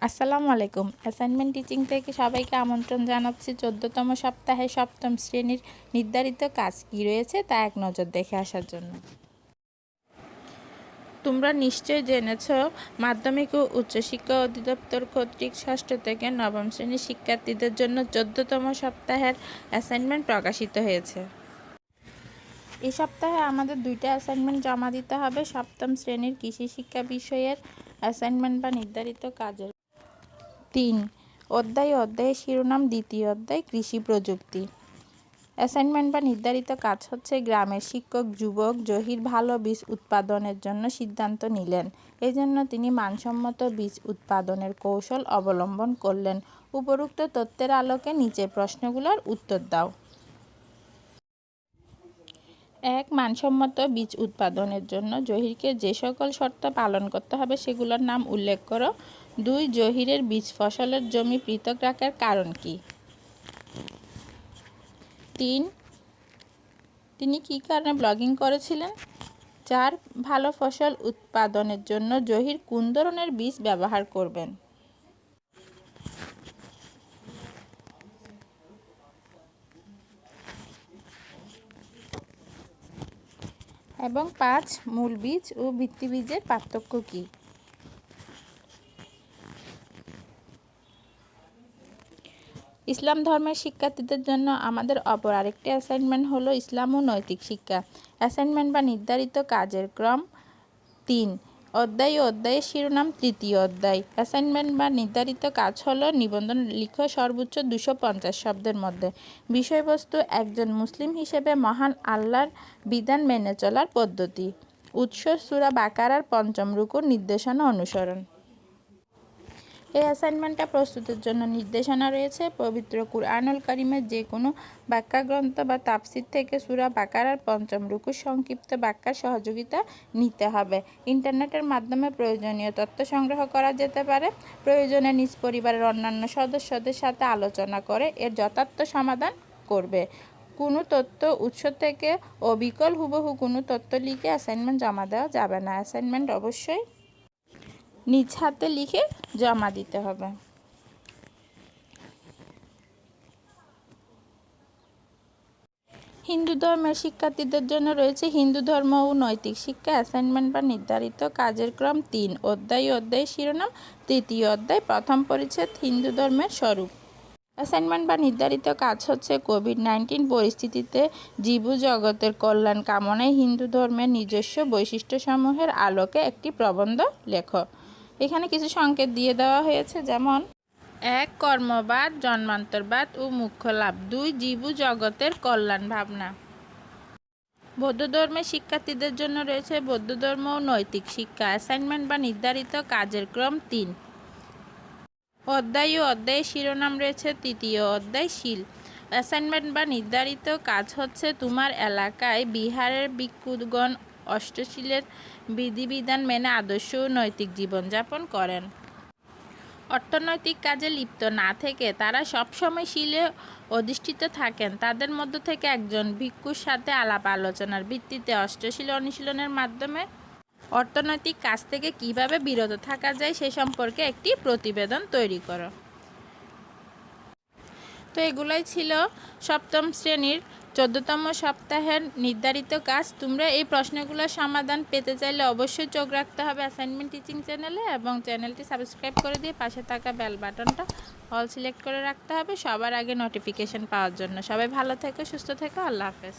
আসসালামু আলাইকুম। Assignment teaching থেকে সবাইকে আমন্ত্রণ জানাচ্ছি ১৪তম সপ্তাহে ৭ম শ্রেণীর নির্ধারিত কাজ কী রয়েছে তা এক নজর দেখে আসার জন্য। তোমরা নিশ্চয়ই জেনেছ, মাধ্যমিক ও উচ্চশিক্ষা অধিদপ্তর কর্তৃক ৬ষ্ঠ থেকে ৯ম শ্রেণীর শিক্ষার্থীদের জন্য ১৪তম সপ্তাহের অ্যাসাইনমেন্ট প্রকাশিত হয়েছে। এই সপ্তাহে আমাদের ২টা অ্যাসাইনমেন্ট জমা দিতে হবে। ৭ম শ্রেণীর কৃষি শিক্ষা বিষয়ের অ্যাসাইনমেন্ট বা নির্ধারিত কাজের ৩ অধ্যায় ও অধ্যায়ের শিরোনাম, দ্বিতীয় অধ্যায় কৃষি প্রযুক্তি। অ্যাসাইনমেন্ট বা নির্ধারিত কাজ হচ্ছে, গ্রামের শিক্ষক যুবক জহির ভালো বীজ উৎপাদনের জন্য সিদ্ধান্ত নিলেন। এজন্য তিনি মানসম্মত বীজ উৎপাদনের কৌশল অবলম্বন করলেন। উপরোক্ত তথ্যের আলোকে নিচের প্রশ্নগুলোর উত্তর দাও। ১. মানসম্মত বীজ উৎপাদনের জন্য জহিরকে যে সকল শর্ত পালন করতে হবে সেগুলোর নাম উল্লেখ করো। ২. জহিরের বীজ ফসলের জমি পৃথক রাখার কারণ কি? ৩. তিনি কী কারণে ব্লগিং করেছিলেন? ৪. ভালো ফসল উৎপাদনের জন্য জহির কোন ধরনের বীজ ব্যবহার করবেন? এবং ৫. মূল বীজ ও ভিত্তি বীজের পার্থক্য কী? ইসলাম ধর্মের শিক্ষার্থীদের জন্য আমাদের অপর আরেকটি অ্যাসাইনমেন্ট হলো ইসলাম ও নৈতিক শিক্ষা। অ্যাসাইনমেন্ট বা নির্ধারিত কাজের ক্রম ৩ অধ্যায় ও অধ্যায়ের শিরোনাম, তৃতীয় অধ্যায়। অ্যাসাইনমেন্ট বা নির্ধারিত কাজ হলো নিবন্ধন লিখো সর্বোচ্চ ২৫০ শব্দের মধ্যে। বিষয়বস্তু একজন মুসলিম হিসেবে মহান আল্লাহর বিধান মেনে চলার পদ্ধতি। উৎস সূরা বাকারার ৫ম রুকুর নির্দেশনা অনুসরণ। এই অ্যাসাইনমেন্টটা প্রস্তুতের জন্য নির্দেশনা রয়েছে পবিত্র কুরআনুল কারীমের যে কোনো ব্যাখ্যাগ্রন্থ বা তাফসীর থেকে সূরা বাকারার ৫ম রুকুর সংক্ষিপ্ত ব্যাখ্যার সহযোগিতা নিতে হবে। ইন্টারনেটের মাধ্যমে প্রয়োজনীয় তথ্য সংগ্রহ করা যেতে পারে। প্রয়োজনে নিজ পরিবারের অন্যান্য সদস্যদের সাথে আলোচনা করে এর যথার্থ সমাধান করবে। কোনো তথ্য উৎস থেকে অবিকল হুবহু কোনো তথ্য লিখে অ্যাসাইনমেন্ট জমা দেওয়া যাবে না। অ্যাসাইনমেন্ট অবশ্যই নিজ হাতে লিখে জমা দিতে হবে। হিন্দু ধর্মের শিক্ষার্থীদের জন্য রয়েছে হিন্দু ধর্ম ও নৈতিক শিক্ষা। অ্যাসাইনমেন্ট বা নির্ধারিত কাজের ক্রম ৩ অধ্যায় ও অধ্যায়ের শিরোনাম, তৃতীয় অধ্যায় প্রথম পরিচ্ছেদ, হিন্দু ধর্মের স্বরূপ। অ্যাসাইনমেন্ট বা নির্ধারিত কাজ হচ্ছে, কোভিড-১৯ পরিস্থিতিতে জীবজগতের কল্যাণ কামনায় হিন্দু ধর্মের নিজস্ব বৈশিষ্ট্যসমূহের আলোকে একটি প্রবন্ধ লেখো। এখানে কিছু সংকেত দিয়ে দেওয়া হয়েছে, যেমন ১. কর্মবাদ, জন্মান্তরবাদ ও মোক্ষ লাভ। ২. জীবজগতের কল্যাণ ভাবনা। বৌদ্ধ ধর্মের শিক্ষার্থীদের জন্য রয়েছে বৌদ্ধ ধর্ম ও নৈতিক শিক্ষা। অ্যাসাইনমেন্ট বা নির্ধারিত কাজের ক্রম ৩ অধ্যায় ও অধ্যায়ের শিরোনাম রয়েছে, তৃতীয় অধ্যায় শীল। অ্যাসাইনমেন্ট বা নির্ধারিত কাজ হচ্ছে, তোমার এলাকায় বিহারের ভিক্ষুগণ অষ্টশীলের বিধিবিধান মেনে আদর্শ ও নৈতিক জীবনযাপন করেন। অর্থনৈতিক কাজে লিপ্ত না থেকে তারা সবসময় শীলে অধিষ্ঠিত থাকেন। তাদের মধ্য থেকে একজন ভিক্ষুর সাথে আলাপ আলোচনার ভিত্তিতে অষ্টশীল অনুশীলনের মাধ্যমে অর্থনৈতিক কাজ থেকে কিভাবে বিরত থাকা যায় সে সম্পর্কে একটি প্রতিবেদন তৈরি করো। তো এগুলোই ছিল সপ্তম শ্রেণীর 14তম সপ্তাহের নির্ধারিত কাজ। তোমরা এই প্রশ্নগুলোর সমাধান পেতে চাইলে অবশ্যই চোখ রাখতে হবে অ্যাসাইনমেন্ট টিচিং চ্যানেলে, এবং চ্যানেলটি সাবস্ক্রাইব করে দিয়ে পাশে থাকা বেল বাটনটা অল সিলেক্ট করে রাখতে হবে সবার আগে নোটিফিকেশন পাওয়ার জন্য। সবাই ভালো থেকো, সুস্থ থেকো, আল্লাহ হাফেজ।